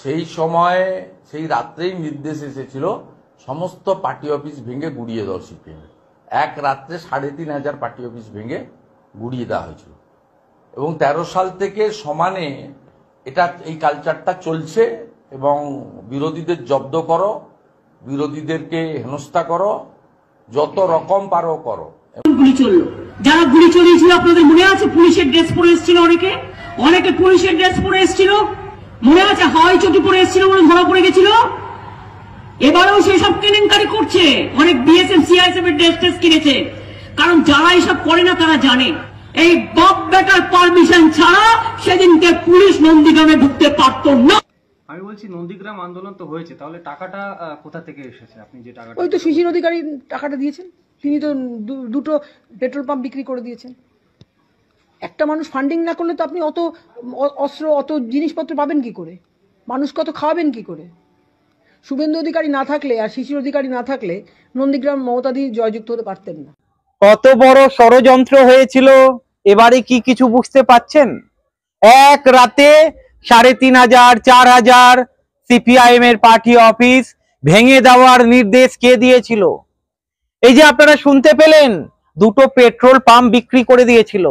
সেই সময় সেই রাত্রেই নির্দেশ এসেছিল সমস্ত পার্টি অফিস ভেঙে গুড়িয়ে দেওয়া সিপিএম। এক রাত্রে ৩,৫০০ পার্টি অফিস ভেঙে গুড়িয়ে দেওয়া হয়েছিল এবং ১৩ সাল থেকে সমানে এই কালচারটা চলছে এবং বিরোধীদের জব্দ করো, বিরোধীদেরকে হেনস্থা করো, যত রকম পারো করো। গুলি চললো, যারা গুলি চলিয়েছিল আপনাদের মনে আছে? পুলিশের ড্রেস পরে এসেছিল, অনেকে পুলিশের ড্রেস পরে এসেছিল, মনে আছে? হাওয়াই চটি পরে এসেছিল বলে ধরা পড়ে গেছিল। এবারেও সেসব কেলেঙ্কারি করছে, অনেক বিএসএফ সিআইএসএফ এর ড্রেস কিনেছে। কারণ যারা এসব করে না তারা জানে এই বাপ বেটার পারমিশন ছাড়া সেদিনকে পুলিশ নন্দীগ্রামে ঢুকতে পারত না। আমি বলছি নন্দীগ্রাম আন্দোলন তো হয়েছে, তাহলে টাকাটা কোথা থেকে এসেছে? আপনি যে টাকাটা, ওই তো শিশির অধিকারী টাকাটা দিয়েছেন, তিনি তো দুটো পেট্রোল পাম্প বিক্রি করে দিয়েছেন। একটা মানুষ ফান্ডিং না করলে তো আপনি অত অস্ত্র অত জিনিসপত্র পাবেন কি করে? মানুষকে অত খাওয়াবেন কি করে? শুভেন্দু অধিকারী না থাকলে আর শিশির অধিকারী না থাকলে নন্দীগ্রাম মমতাদি জয়যুক্ত হতে পারতেন না। কত বড় ষড়যন্ত্র হয়েছিল এবারে কি কিছু বুঝতে পাচ্ছেন? এক রাতে ৩,৫০০ ৪,০০০ সিপিআইএম এর পার্টি অফিস ভেঙে দেওয়ার নির্দেশ কে দিয়েছিল? এই যে আপনারা শুনতে পেলেন, দুটো পেট্রোল পাম্প বিক্রি করে দিয়েছিল।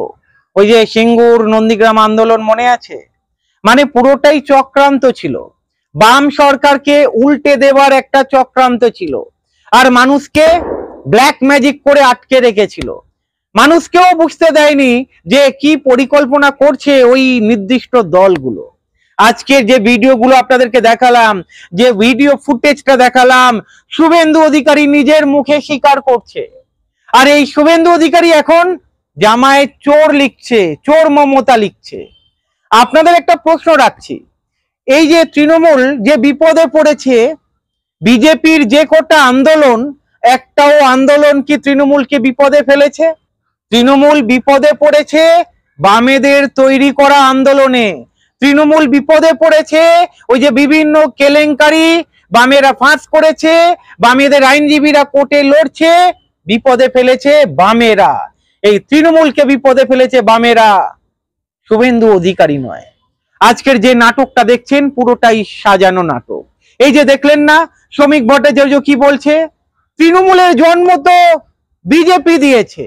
ওই যে সিঙ্গুর নন্দীগ্রাম আন্দোলন মনে আছে? মানে পুরোটাই চক্রান্ত ছিল, বাম সরকারকে উল্টে দেওয়ার একটা চক্রান্ত ছিল, আর মানুষকে ব্ল্যাক ম্যাজিক করে আটকে রেখেছিল। মানুষকেও বুঝতে দেয়নি যে কি পরিকল্পনা করছে ওই নির্দিষ্ট দলগুলো। আজকের যে ভিডিওগুলো আপনাদেরকে দেখালাম, যে ভিডিও ফুটেজটা দেখালাম, শুভেন্দু অধিকারী নিজের মুখে স্বীকার করছে। আর এই শুভেন্দু অধিকারী এখন জামায়াত চোর লিখছে, চোর মমতা লিখছে। আপনাদের একটা প্রশ্ন রাখছি, এই যে তৃণমূল যে বিপদে পড়েছে, বিজেপির যে কটা আন্দোলন, একটাও আন্দোলন কি তৃণমূলকে বিপদে ফেলেছে? তৃণমূল বিপদে পড়েছে বামেদের তৈরি করা আন্দোলনে। তৃণমূল বিপদে পড়েছে ওই যে বিভিন্ন কেলেঙ্কারি বামেরা ফাঁস করেছে, বামেদের আইনজীবীরা কোর্টে লড়ছে, বিপদে ফেলেছে বামেরা। এই তৃণমূলকে বিপদে ফেলেছে বামেরা, শুভেন্দু অধিকারী নয়। আজকের যে নাটকটা দেখছেন পুরোটাই সাজানো নাটক। এই যে দেখলেন না শ্রমিক ভট্টাচার্য কি বলছে? তৃণমূলের জন্ম তো বিজেপি দিয়েছে,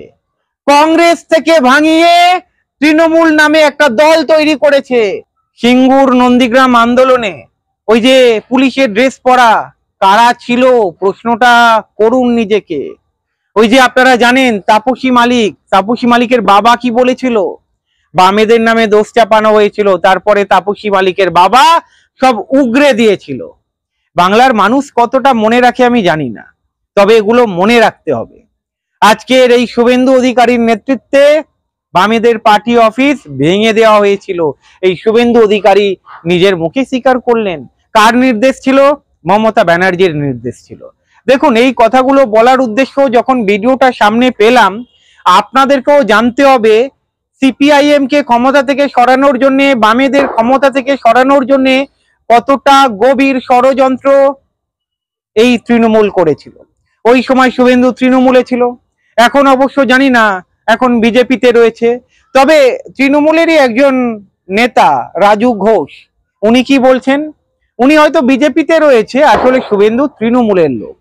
কংগ্রেস থেকে ভাঙিয়ে তৃণমূল নামে একটা দল তৈরি করেছে। সিঙ্গুর নন্দীগ্রাম আন্দোলনে ওই যে পুলিশের ড্রেস পরা কারা ছিল, প্রশ্নটা করুন নিজেকে। ওই যে আপনারা জানেন তাপসী মালিকের বাবা কি বলেছিল? বামেদের নামে দোষ চাপানো হয়েছিল, তারপরে তাপসী মালিকের বাবা সব উগরে দিয়েছিল। বাংলার মানুষ কতটা মনে রাখে আমি জানি না, তবে এগুলো মনে রাখতে হবে। আজকের এই শুভেন্দু অধিকারীর নেতৃত্বে বামেদের পার্টি অফিস ভেঙে দেওয়া হয়েছিল। এই শুভেন্দু অধিকারী নিজের মুখে স্বীকার করলেন। কার নির্দেশ ছিল? মমতা ব্যানার্জির নির্দেশ ছিল। দেখুন, এই কথাগুলো বলার উদ্দেশ্য, যখন ভিডিওটা সামনে পেলাম, আপনাদেরকেও জানতে হবে সিপিআইএম কে ক্ষমতা থেকে সরানোর জন্য, বামেদের ক্ষমতা থেকে সরানোর জন্য কতটা গভীর ষড়যন্ত্র এই তৃণমূল করেছিল। ওই সময় শুভেন্দু তৃণমূলে ছিল, এখন অবশ্য জানি না, এখন বিজেপিতে রয়েছে। তবে তৃণমূলেরই একজন নেতা রাজু ঘোষ, উনি কি বলছেন? উনি হয়তো বিজেপিতে রয়েছে, আসলে শুভেন্দু তৃণমূলের লোক।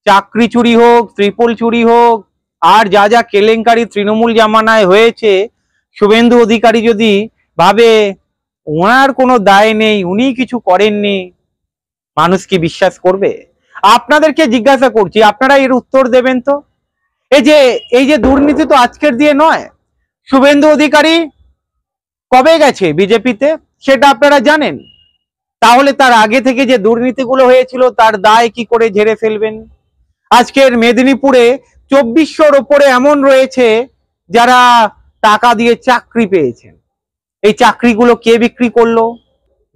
চাকরি চুরি হোক, ত্রিপল চুরি হোক, আর যা যা কেলেঙ্কারি তৃণমূল জামানায় হয়েছে, শুভেন্দু অধিকারী যদি ভাবে ওনার কোনো দায় নেই, উনি কিছু করেননি, মানুষ কি বিশ্বাস করবে? আপনাদেরকে জিজ্ঞাসা করছি, আপনারা এর উত্তর দেবেন তো। এই যে দুর্নীতি তো আজকের দিয়ে নয়। শুভেন্দু অধিকারী কবে গেছে বিজেপিতে সেটা আপনারা জানেন। তাহলে তার আগে থেকে যে দুর্নীতিগুলো হয়েছিল তার দায় কি করে ঝেড়ে ফেলবেন? আজকের মেদিনীপুরে ২৪০০র ওপরে এমন রয়েছে যারা টাকা দিয়ে চাকরি পেয়েছেন। এই চাকরিগুলো কে বিক্রি করলো?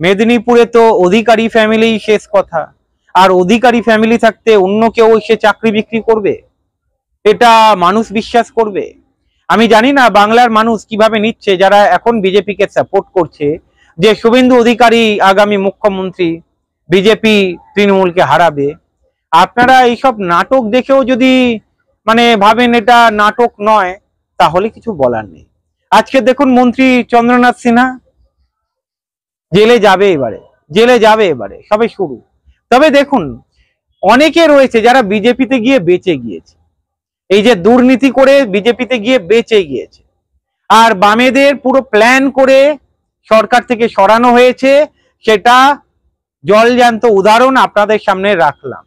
মেদিনীপুরে তো অধিকারী ফ্যামিলি শেষ কথা, আর অধিকারী ফ্যামিলি থাকতে অন্য কেউ সে চাকরি বিক্রি করবে? এটা মানুষ বিশ্বাস করবে? আমি জানি না বাংলার মানুষ কিভাবে নিচ্ছে, যারা এখন বিজেপিকে সাপোর্ট করছে যে শুভেন্দু অধিকারী আগামী মুখ্যমন্ত্রী, বিজেপি তৃণমূলকে হারাবে। আপনারা এইসব নাটক দেখেও যদি ভাবেন এটা নাটক নয়, তাহলে কিছু বলার নেই। আজকে দেখুন মন্ত্রী চন্দ্রনাথ সিনহা জেলে যাবে এবারে, জেলে যাবে, এবারে সবে শুরু। তবে দেখুন, অনেকে রয়েছে যারা বিজেপিতে গিয়ে বেঁচে গিয়েছে, এই যে দুর্নীতি করে বিজেপিতে গিয়ে বেঁচে গিয়েছে, আর বামেদের পুরো প্ল্যান করে সরকার থেকে সরানো হয়েছে, সেটা জলজ্যান্ত উদাহরণ আপনাদের সামনে রাখলাম।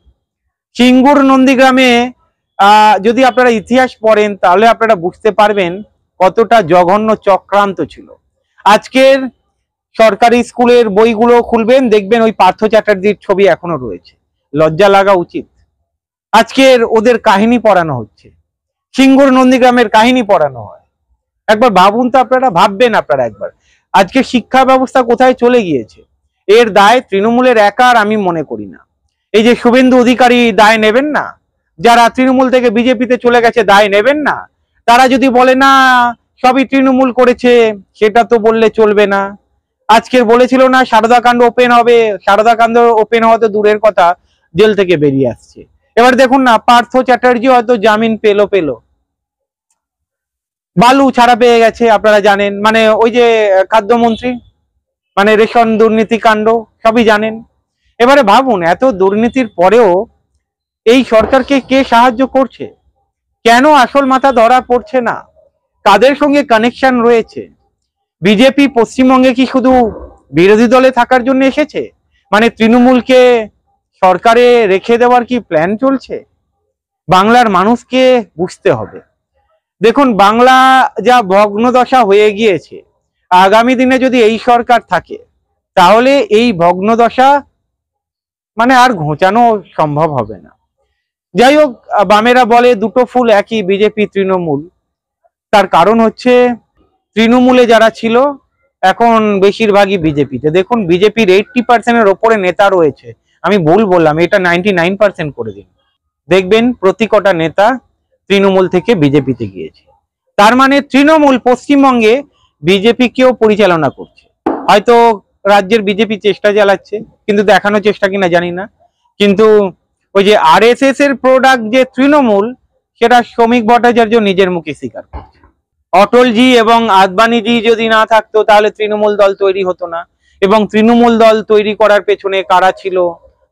সিঙ্গুর নন্দীগ্রামে যদি আপনারা ইতিহাস পড়েন তাহলে আপনারা বুঝতে পারবেন কতটা জঘন্য চক্রান্ত ছিল। আজকের সরকারি স্কুলের বইগুলো খুলবেন, দেখবেন ওই পার্থ চ্যাটার্জির ছবি এখনো রয়েছে। লজ্জা লাগা উচিত। আজকের ওদের কাহিনী পড়ানো হচ্ছে, সিঙ্গুর নন্দীগ্রামের কাহিনী পড়ানো হয়। একবার ভাবুন তো, আপনারা ভাববেন আপনারা একবার, আজকে শিক্ষা ব্যবস্থা কোথায় চলে গিয়েছে। এর দায় তৃণমূলের একার আমি মনে করি না। এই যে শুভেন্দু অধিকারী দায় নেবেন না, যারা তৃণমূল থেকে বিজেপিতে চলে গেছে দায় নেবেন না, তারা যদি বলে না সবই তৃণমূল করেছে, সেটা তো বললে চলবে না। আজকের বলেছিল না সারদা কাণ্ড ওপেন হবে, সারদা কাণ্ড ওপেন হওয়া তো দূরের কথা, জেল থেকে বেরিয়ে আসছে। এবার দেখুন না, পার্থ চ্যাটার্জি হয়তো জামিন পেলো, বালু ছাড়া পেয়ে গেছে, আপনারা জানেন, মানে ওই যে খাদ্যমন্ত্রী, মানে রেশন দুর্নীতি কাণ্ড সবই জানেন। এবারে ভাবুন, এত দুর্নীতির পরেও এই সরকারকে কে সাহায্য করছে? কেন আসল মাথা ধরা পড়ছে না? কাদের সঙ্গে কানেকশন রয়েছে? বিজেপি পশ্চিমবঙ্গে কি শুধু বিরোধী দলে থাকার জন্য এসেছে? মানে তৃণমূলকে সরকারে রেখে দেওয়ার কি প্ল্যান চলছে? বাংলার মানুষকে বুঝতে হবে। দেখুন, বাংলা যা ভগ্নদশা হয়ে গিয়েছে, আগামী দিনে যদি এই সরকার থাকে তাহলে এই ভগ্নদশা মানে আর ঘোচানো সম্ভব হবে না। যাই হোক, বামেরা বলে দুটো ফুল একই, বিজেপি তৃণমূল। তার কারণ হচ্ছে তৃণমূলে যারা ছিল এখন বেশিরভাগই বিজেপিতে। দেখুন, বিজেপির 80% ওপরে নেতা রয়েছে। আমি ভুল বললাম, এটা 99% করে দিন, দেখবেন প্রতি কটা নেতা তৃণমূল থেকে বিজেপিতে গিয়েছে। তার মানে তৃণমূল পশ্চিমবঙ্গে বিজেপিকেও পরিচালনা করছে। হয়তো রাজ্যের বিজেপি চেষ্টা চালাচ্ছে, কিন্তু দেখানোর চেষ্টা কিনা জানি না। কিন্তু ওই যে আরএসএস এর প্রোডাক্ট যে তৃণমূল, সেটা শ্রমিক ভট্টাচার্য নিজের মুখে স্বীকার করছে। অটলজি এবং আদবানিজি যদি না থাকতো তাহলে তৃণমূল দল তৈরি হতো না, এবং তৃণমূল দল তৈরি করার পেছনে কারা ছিল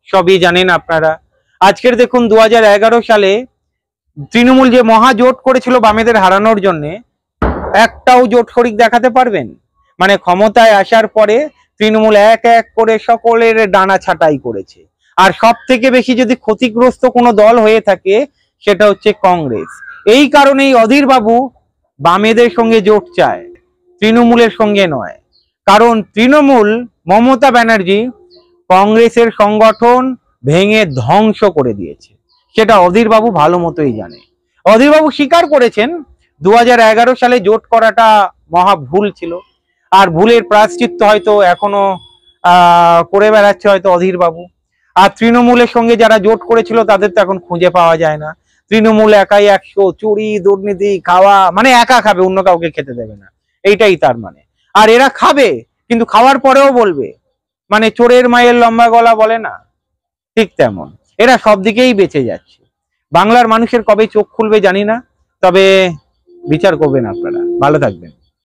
সবই জানেন আপনারা। আজকের দেখুন, 2011 সালে তৃণমূল যে মহাজোট করেছিল বামেদের হারানোর জন্য, একটাও জোট শরিক দেখাতে পারবেন? মানে ক্ষমতায় আসার পরে তৃণমূল এক এক করে সকলের ডানা ছাঁটাই করেছে। আর সব থেকে বেশি যদি ক্ষতিগ্রস্ত কোনো দল হয়ে থাকে সেটা হচ্ছে কংগ্রেস। এই কারণেই অধীর বাবু বামেদের সঙ্গে জোট চায়, তৃণমূলের সঙ্গে নয়। কারণ তৃণমূল, মমতা ব্যানার্জি কংগ্রেসের সংগঠন ভেঙে ধ্বংস করে দিয়েছে, সেটা অধীর বাবু ভালো মতোই জানে। অধীর বাবু স্বীকার করেছেন 2011 সালে জোট করাটা মহা ভুল ছিল, আর ভুলের প্রায়শ্চিত্ত হয়তো এখনো করে বেড়াচ্ছে হয়তো অধীর বাবু। আর তৃণমূলের সঙ্গে যারা জোট করেছিল তাদের তো এখন খুঁজে পাওয়া যায় না। তৃণমূল একাই 100, চুরি দুর্নীতি খাওয়া, মানে একা খাবে, অন্য কাউকে খেতে দেবে না, এইটাই তার মানে। আর এরা খাবে, কিন্তু খাওয়ার পরেও বলবে, মানে চোরের মায়ের লম্বা গলা বলে না, ঠিক তেমন এরা সব দিকেই বেঁচে যাচ্ছে। বাংলার মানুষের কবে চোখ খুলবে জানি না, তবে বিচার করবেন আপনারা। ভালো থাকবেন।